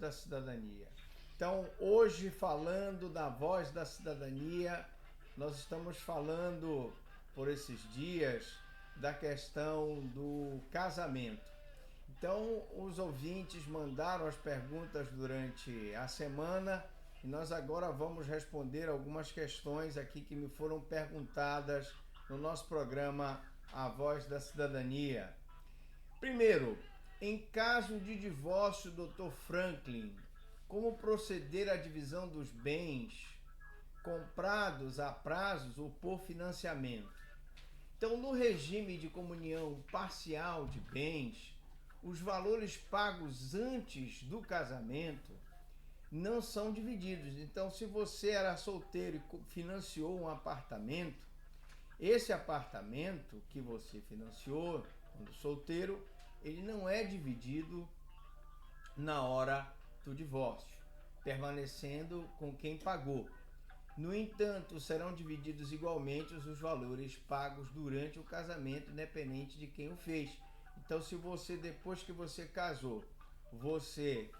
da cidadania. Então, hoje, falando da voz da cidadania, nós estamos falando por esses dias da questão do casamento. Então, os ouvintes mandaram as perguntas durante a semana e nós agora vamos responder algumas questões aqui que me foram perguntadas no nosso programa A Voz da Cidadania. Primeiro, em caso de divórcio, Dr. Franklin, como proceder à divisão dos bens comprados a prazos ou por financiamento? Então, no regime de comunhão parcial de bens, os valores pagos antes do casamento não são divididos. Então, se você era solteiro e financiou um apartamento, esse apartamento que você financiou quando solteiro, ele não é dividido na hora do divórcio, permanecendo com quem pagou. No entanto, serão divididos igualmente os valores pagos durante o casamento, independente de quem o fez. Então, se você, depois que você casou, você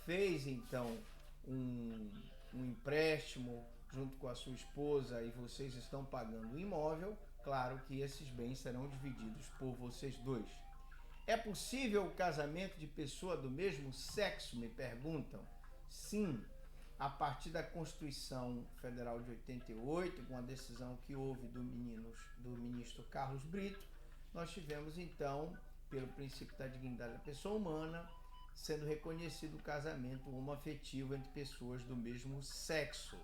fez então um empréstimo junto com a sua esposa e vocês estão pagando o imóvel, claro que esses bens serão divididos por vocês dois. É possível o casamento de pessoa do mesmo sexo, me perguntam? Sim, a partir da Constituição Federal de 88, com a decisão que houve do ministro Carlos Brito, nós tivemos então, pelo princípio da dignidade da pessoa humana, sendo reconhecido o casamento homoafetivo entre pessoas do mesmo sexo.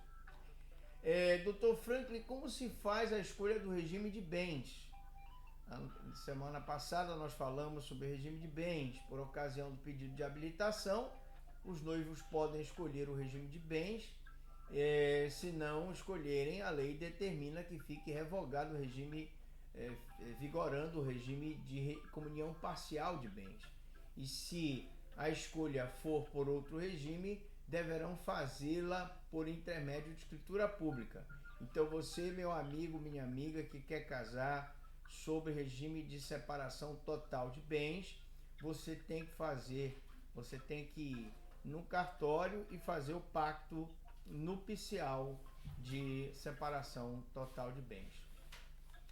Dr. Franklin, como se faz a escolha do regime de bens? Semana passada nós falamos sobre o regime de bens. Por ocasião do pedido de habilitação, os noivos podem escolher o regime de bens. Se não escolherem, a lei determina que fique revogado o regime, vigorando o regime de comunhão parcial de bens. E se a escolha for por outro regime, deverão fazê-la por intermédio de escritura pública. Então você, meu amigo, minha amiga, que quer casar sob regime de separação total de bens, você tem que ir no cartório e fazer o pacto nupcial de separação total de bens.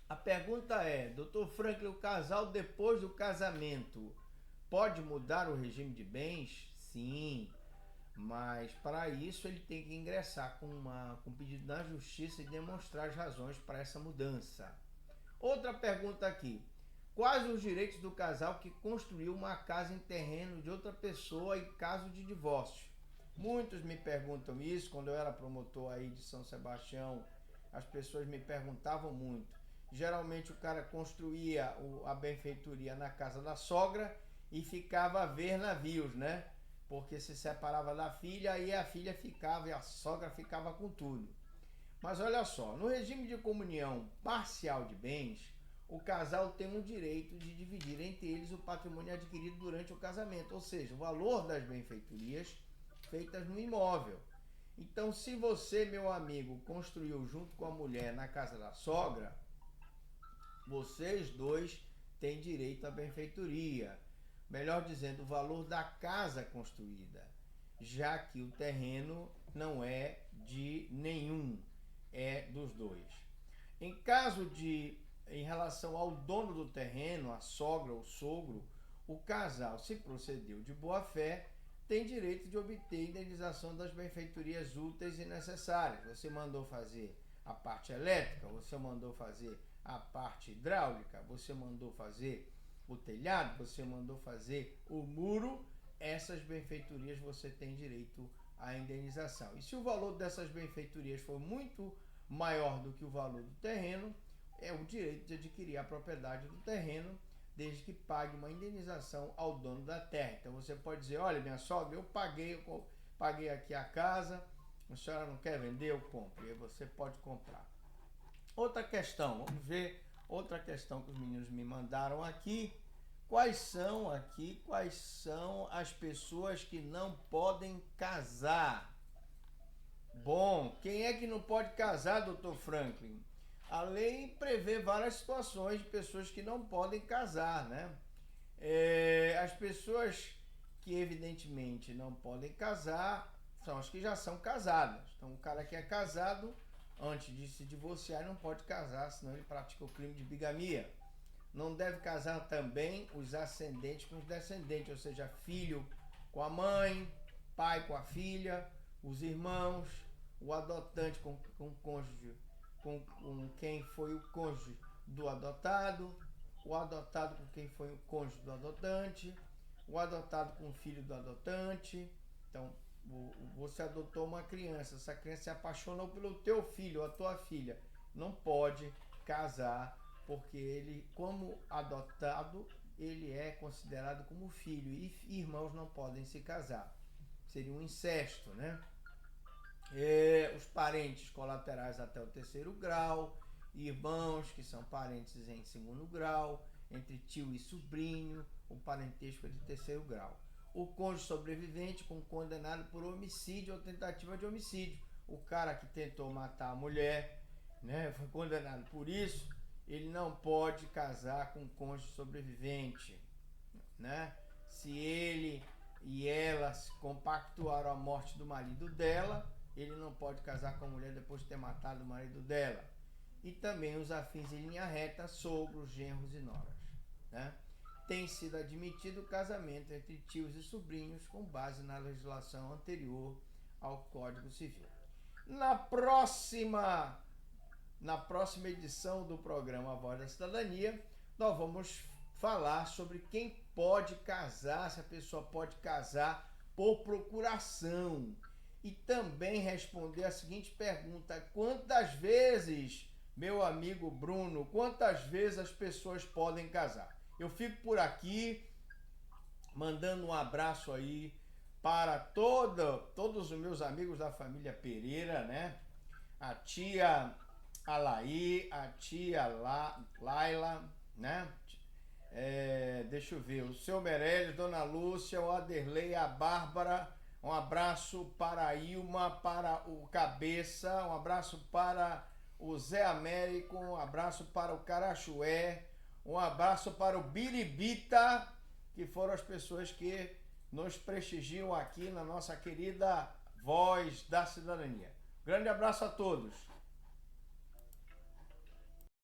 A pergunta é, Dr. Franklin, o casal depois do casamento pode mudar o regime de bens? Sim, mas para isso ele tem que ingressar com um pedido na justiça e demonstrar as razões para essa mudança. Outra pergunta aqui. Quais os direitos do casal que construiu uma casa em terreno de outra pessoa em caso de divórcio? Muitos me perguntam isso. Quando eu era promotor aí de São Sebastião, as pessoas me perguntavam muito. Geralmente o cara construía a benfeitoria na casa da sogra e ficava a ver navios, né? Porque se separava da filha e a filha ficava e a sogra ficava com tudo. Mas olha só, no regime de comunhão parcial de bens, o casal tem o direito de dividir entre eles o patrimônio adquirido durante o casamento, ou seja, o valor das benfeitorias feitas no imóvel. Então, se você, meu amigo, construiu junto com a mulher na casa da sogra, vocês dois têm direito à benfeitoria. Melhor dizendo, o valor da casa construída, já que o terreno não é de nenhum, é dos dois. Em relação ao dono do terreno, a sogra ou sogro, o casal, se procedeu de boa fé, tem direito de obter indenização das benfeitorias úteis e necessárias. Você mandou fazer a parte elétrica, você mandou fazer a parte hidráulica, você mandou fazer o telhado, você mandou fazer o muro, essas benfeitorias você tem direito à indenização. E se o valor dessas benfeitorias for muito maior do que o valor do terreno, é o direito de adquirir a propriedade do terreno, desde que pague uma indenização ao dono da terra. Então você pode dizer, olha, minha sogra, eu paguei aqui a casa, a senhora não quer vender, eu compro. E aí você pode comprar. Outra questão, vamos ver outra questão que os meninos me mandaram aqui. Quais são as pessoas que não podem casar? Bom, quem é que não pode casar, Dr. Franklin? A lei prevê várias situações de pessoas que não podem casar, né? As pessoas que evidentemente não podem casar são as que já são casadas. Então o cara que é casado, antes de se divorciar, não pode casar, senão ele pratica o crime de bigamia. Não deve casar também os ascendentes com os descendentes, ou seja, filho com a mãe, pai com a filha, os irmãos, o adotante com o cônjuge, com quem foi o cônjuge do adotado, o adotado com quem foi o cônjuge do adotante, o adotado com o filho do adotante. Então, você adotou uma criança, essa criança se apaixonou pelo teu filho ou a tua filha, não pode casar, porque ele, como adotado, ele é considerado como filho, e irmãos não podem se casar. Seria um incesto, né? Os parentes colaterais até o 3º grau, irmãos que são parentes em 2º grau, entre tio e sobrinho, o parentesco é de 3º grau. O cônjuge sobrevivente com condenado por homicídio ou tentativa de homicídio. O cara que tentou matar a mulher, né, foi condenado por isso, ele não pode casar com o cônjuge sobrevivente, né? Se ele e ela compactuaram a morte do marido dela, ele não pode casar com a mulher depois de ter matado o marido dela. E também os afins em linha reta, sogros, genros e noras, né? Tem sido admitido o casamento entre tios e sobrinhos com base na legislação anterior ao Código Civil. Na próxima edição do programa Voz da Cidadania, nós vamos falar sobre quem pode casar, se a pessoa pode casar por procuração. E também responder a seguinte pergunta: quantas vezes, meu amigo Bruno, quantas vezes as pessoas podem casar? Eu fico por aqui, mandando um abraço aí para todos os meus amigos da família Pereira, né? A tia Alaí, a tia Laila, né? Deixa eu ver, o seu Meirelles, Dona Lúcia, o Aderlei, a Bárbara, um abraço para a Ilma, para o Cabeça, um abraço para o Zé Américo, um abraço para o Carachué, um abraço para o Biribita, que foram as pessoas que nos prestigiam aqui na nossa querida Voz da Cidadania. Grande abraço a todos.